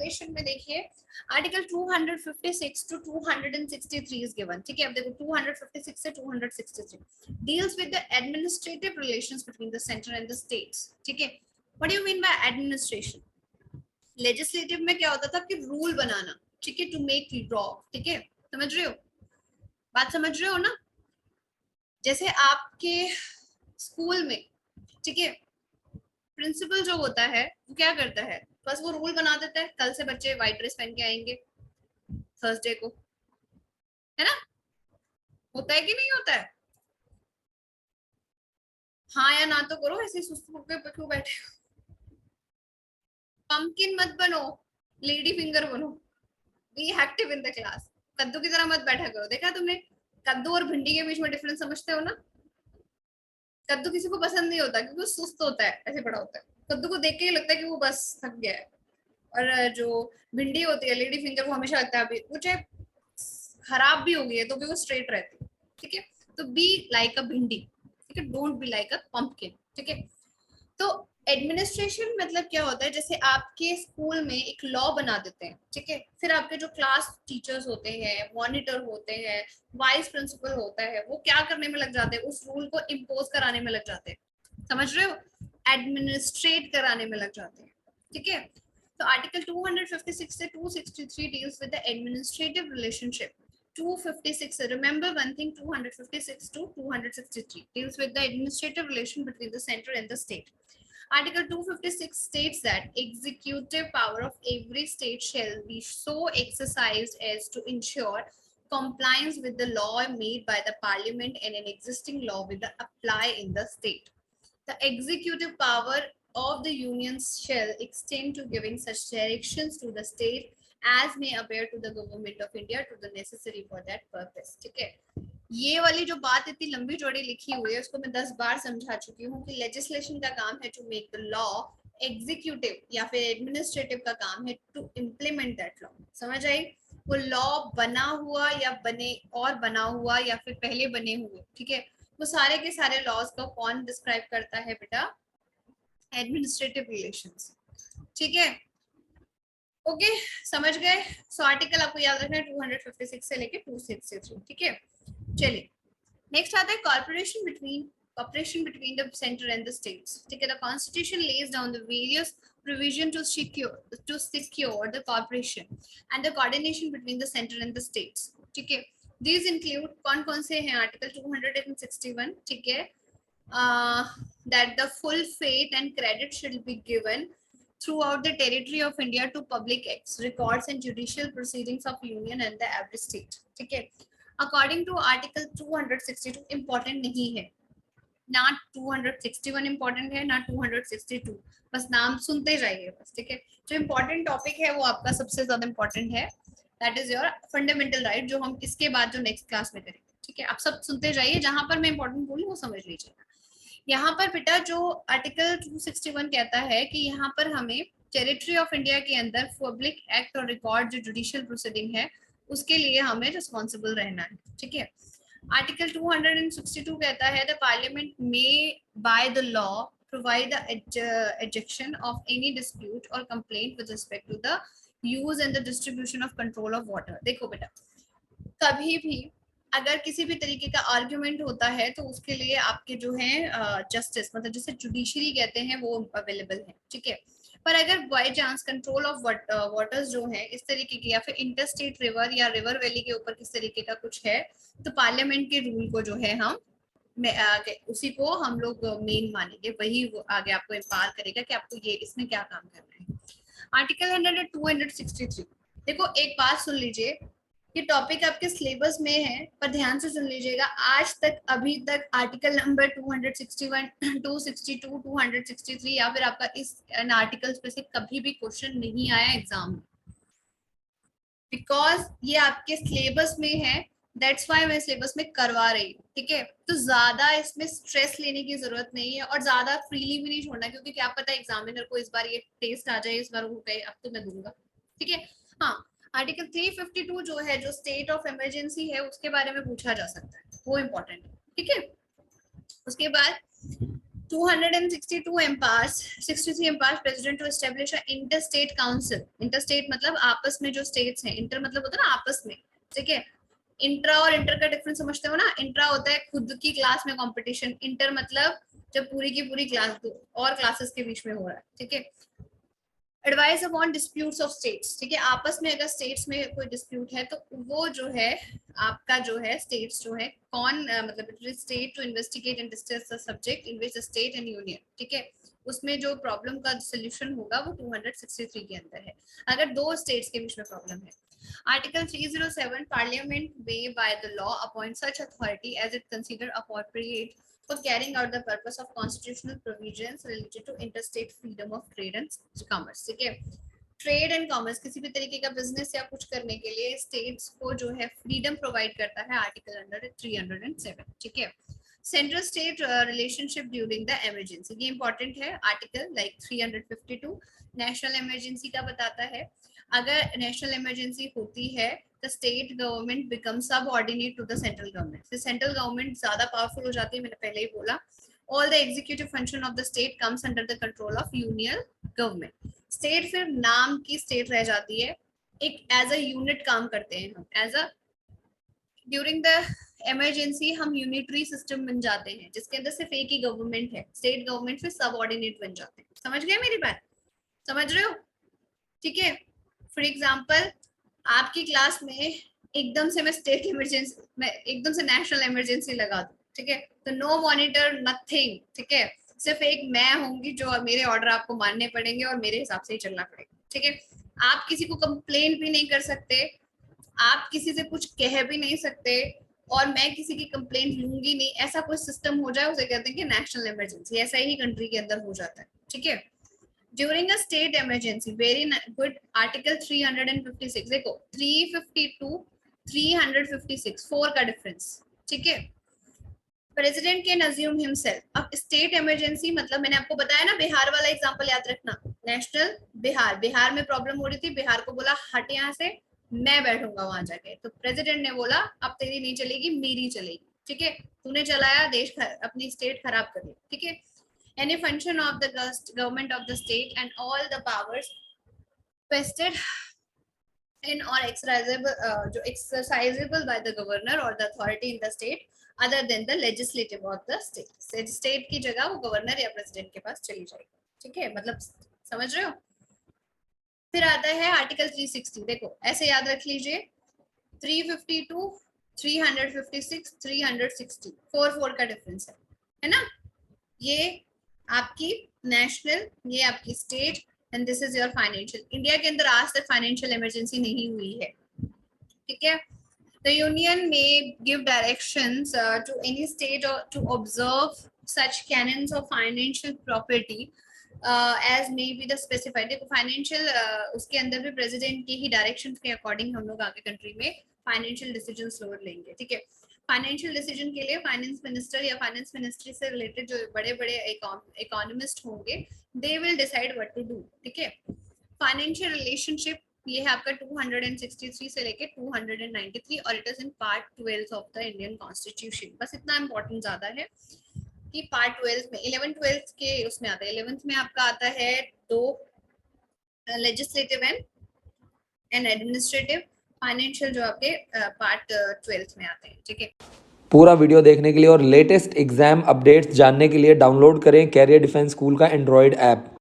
Legislation में देखिए article 256 to 263 is given, ठीक है। अब देखो 256 से 263 deals with the administrative relations between the centre and the states, ठीक है। What do you mean by administration? Legislative में क्या होता था कि रूल बनाना, ठीक है, टू मेक लॉ, ठीक है। समझ रहे हो, बात समझ रहे हो ना? जैसे आपके स्कूल में, ठीक है, प्रिंसिपल जो होता है वो क्या करता है, बस वो रूल बना देता है, कल से बच्चे व्हाइट ड्रेस पहन के आएंगे थर्सडे को, है ना? होता है कि नहीं होता है? हाँ या ना तो करो, ऐसे सुस्त होके क्यों बैठे हो? पंपकिन मत बनो, लेडी फिंगर बनो, be active in the class. कद्दू की तरह मत बैठा करो। देखा तुमने कद्दू और भिंडी के बीच में डिफरेंस समझते हो ना? कद्दू किसी को पसंद नहीं होता क्योंकि वो सुस्त होता है, ऐसे बड़ा होता है, कद्दू को देख के ही लगता है कि वो बस थक गया है। और जो भिंडी होती है लेडी फिंगर, वो हमेशा लगता है अभी वो चाहे खराब भी हो गई है तो भी वो स्ट्रेट रहती है, ठीक है। तो बी लाइक अ भिंडी, ठीक है, don't be like a pumpkin, ठीक है। तो एडमिनिस्ट्रेशन मतलब क्या होता है, जैसे आपके स्कूल में एक लॉ बना देते हैं, ठीक है, फिर आपके जो क्लास टीचर्स होते हैं, मॉनिटर होते हैं, वाइस प्रिंसिपल होता है, वो क्या करने में लग जाते हैं, उस रूल को इम्पोज कराने में लग जाते हैं। समझ रहे हो? एडमिनिस्ट्रेट कराने में लग जाते हैं, ठीक है। तो आर्टिकल 256 से 263 deals with the administrative relationship. 256, remember one thing, 256 to 263 deals with the administrative relation between the center and the state. Article 256 states that executive power of every state shall be so exercised as to ensure compliance with the law made by the parliament and an existing law with the apply in the state. The executive power of the unions shall extend to giving such directions to the state as may appear to the government of India to the necessary for that purpose, ठीक है। ये वाली जो बात इतनी लंबी चौड़ी लिखी हुई है उसको मैं 10 बार समझा चुकी हूँ कि लेजिस्लेशन का काम है to make the law, executive या फिर एडमिनिस्ट्रेटिव का काम है टू इम्प्लीमेंट दैट लॉ। समझ आई? वो लॉ बना हुआ या बने और बना हुआ या फिर पहले बने हुए, ठीक है, वो सारे के सारे लॉज को कौन डिस्क्राइब करता है बेटा? एडमिनिस्ट्रेटिव रिलेशंस, ठीक है। ओके, समझ गए? सो आर्टिकल आपको याद रखना है 256 से लेके 263, ठीक है। चलिए नेक्स्ट आता है cooperation between the center and the states, ठीक है। The constitution lays down the various provision to secure the cooperation and the coordination between the center and the states, ठीक है। These include कौन से हैं? आर्टिकल 261, ठीक है, that the full faith and credit should be given throughout the territory of India to public acts, records and judicial proceedings of union and the every state, ठीक है। According to article 262 important नहीं है ना, 261 important है ना 262, बस नाम सुनते जाइए बस, ठीक है। जो इम्पोर्टेंट टॉपिक है वो आपका सबसे ज्यादा इम्पोर्टेंट है, that is your fundamental right, जो हम इसके बाद जो नेक्स्ट क्लास में करेंगे, ठीक है। आप सब सुनते जाइए, जहां पर मैं इम्पोर्टेंट बोलूँ वो समझ लीजिएगा। यहाँ पर बेटा जो आर्टिकल 261 कहता है कि यहाँ पर हमें टेरिटरी ऑफ इंडिया के अंदर पब्लिक एक्ट और रिकॉर्ड जो जुडिशियल प्रोसीडिंग है उसके लिए हमें रिस्पॉन्सिबल रहना है, ठीक है। आर्टिकल 262 कहता है the parliament may by the law provide the ejection of any dispute or complaint with respect to the use and the distribution of control of water. देखो बेटा, कभी भी अगर किसी भी तरीके का आर्ग्यूमेंट होता है तो उसके लिए आपके जो है जस्टिस, मतलब जिसे जुडिशरी कहते हैं, वो अवेलेबल है, ठीक है। पर अगर by chance control of waters जो है इस तरीके की, या फिर इंटरस्टेट रिवर या रिवर वैली के ऊपर किस तरीके का कुछ है, तो पार्लियामेंट के रूल को जो है हम उसी को हम लोग मेन मानेंगे, वही वो आगे आपको एम्पावर करेगा कि आपको ये इसमें क्या काम करना है। आर्टिकल 263, देखो एक बात सुन लीजिए, ये टॉपिक आपके सिलेबस में है पर ध्यान से सुन लीजिएगा। आज तक अभी तक आर्टिकल नंबर 261, 262, 263 या फिर आपका इस आर्टिकल्स पे से कभी भी क्वेश्चन नहीं आया एग्जाम में, बिकॉज ये आपके सिलेबस में है, दैट्स वाई मैं सिलेबस में करवा रही हूँ, ठीक है। तो ज्यादा इसमें स्ट्रेस लेने की जरूरत नहीं है और ज्यादा फ्रीली भी नहीं छोड़ना, क्योंकि क्या पता एग्जामिनर को इस बार ये टेस्ट आ जाए, इस बार वो कहे अब तो मैं दूंगा, ठीक है। हाँ, आर्टिकल 352 जो है, जो स्टेट ऑफ इमरजेंसी है, उसके बारे में पूछा जा सकता है, वो इम्पोर्टेंट है, ठीक है। उसके बाद 262 empowers 63 empowers president to establish a interstate council. interstate मतलब आपस में जो states हैं, inter मतलब होता है ना आपस में, ठीक है। इंट्रा और इंटर का डिफरेंस समझते हो ना? इंट्रा होता है खुद की क्लास में कंपटीशन, इंटर मतलब जब पूरी की पूरी क्लास दो और क्लासेस के बीच में हो रहा है, ठीक है। Advice upon disputes of states, ठीक है। आपस में अगर स्टेट्स में कोई डिस्प्यूट है तो वो जो है आपका जो है स्टेट्स जो है कौन मतलब state to investigate and discuss the subject in which the state and union, ठीक है। उसमें जो प्रॉब्लम का सोल्यूशन होगा वो 263 के अंदर है, अगर दो स्टेट्स के बीच में प्रॉब्लम है। Article 307, Parliament may by the law appoint such authority as it consider appropriate for carrying out the purpose of constitutional provisions related to interstate freedom of trade and commerce, ठीक है। Trade and commerce किसी भी तरीके का business या कुछ करने के लिए स्टेट्स को जो है फ्रीडम प्रोवाइड करता है आर्टिकल अंडर 307, ठीक है। Central state relationship during the emergency, ये इंपॉर्टेंट है आर्टिकल लाइक 352 नेशनल इमरजेंसी का बताता है। अगर नेशनल इमरजेंसी होती है the state government becomes subordinate to the central government. The central government ज्यादा powerful हो जाती है, मैंने पहले ही बोला। All the executive function of the state comes under the control of union government. State फिर नाम की state रह जाती है, एक as a unit काम करते हैं हम, as a during the emergency हम यूनिटरी सिस्टम बन जाते हैं जिसके अंदर सिर्फ एक ही गवर्नमेंट है, स्टेट गवर्नमेंट फिर सबऑर्डिनेट बन जाते हैं। समझ गए मेरी बात? समझ रहे हो? ठीक है। फॉर एग्जांपल आपकी क्लास में एकदम से मैं स्टेट इमरजेंसी मैं एकदम से नेशनल इमरजेंसी लगा दूं, ठीक है, तो नो मॉनिटर नथिंग, ठीक है, सिर्फ एक मैं होंगी जो मेरे ऑर्डर आपको मानने पड़ेंगे और मेरे हिसाब से ही चलना पड़ेगा, ठीक है। आप किसी को कंप्लेन भी नहीं कर सकते, आप किसी से कुछ कह भी नहीं सकते और मैं किसी की कंप्लेंट लूंगी नहीं, ऐसा कोई सिस्टम हो जाए उसे कहते हैं कि नेशनल इमरजेंसी। ऐसा ही कंट्री के अंदर हो जाता है, ठीक है। During a state emergency, very good, article 356 देखो 352 356 4 का डिफरेंस, ठीक है। President can assume himself. अब स्टेट इमरजेंसी मतलब मैंने आपको बताया ना, बिहार वाला एग्जांपल याद रखना। नेशनल बिहार में प्रॉब्लम हो रही थी, बिहार को बोला हट यहाँ से, मैं बैठूंगा वहां जाके, तो प्रेसिडेंट ने बोला अब तेरी नहीं चलेगी मेरी चलेगी, ठीक है। तूने चलाया देश अपनी स्टेट खराब कर दी, ठीक है। Any function of the government of the state and all the powers vested in or exercisable by the governor or the authority in the state other than the legislative of the state. State की जगह वो governor या president के पास चली जाएगी, ठीक है, मतलब समझ रहे हो। फिर आता है आर्टिकल 360, देखो ऐसे याद रख लीजिए 352 356 360 4 का डिफरेंस है ना। ये आपकी नेशनल, ये आपकी state and this is your financial. India के अंदर आज तक फाइनेंशियल इमरजेंसी नहीं हुई है, ठीक है। The union may give directions to any state or to observe such canons of financial property as may be the specified। देखो फाइनेंशियल उसके अंदर भी प्रेसिडेंट की ही डायरेक्शन के अकॉर्डिंग हम लोग आगे कंट्री में फाइनेंशियल डिसीजंस लेंगे, ठीक है। फाइनेंशियल डिसीजन के लिए फाइनेंस मिनिस्टर या फाइनेंस मिनिस्ट्री से रिलेटेड जो बड़े बड़े इकोनॉमिस्ट होंगे they will decide what to do, ठीक है। फाइनेंशियल रिलेशनशिप ये है आपका 263 से लेके 293 और it is in part 12 of the Indian constitution. बस इतना इंपॉर्टेंट ज्यादा है कि पार्ट 12 में 11 12 के उसमें आता है, 11th में आपका आता है दो लेजिस्लेटिव एंड एडमिनिस्ट्रेटिव, फाइनेंशियल जो आपके पार्ट 12 में आते हैं, ठीक है। पूरा वीडियो देखने के लिए और लेटेस्ट एग्जाम अपडेट्स जानने के लिए डाउनलोड करें कैरियर डिफेंस स्कूल का एंड्रॉयड ऐप।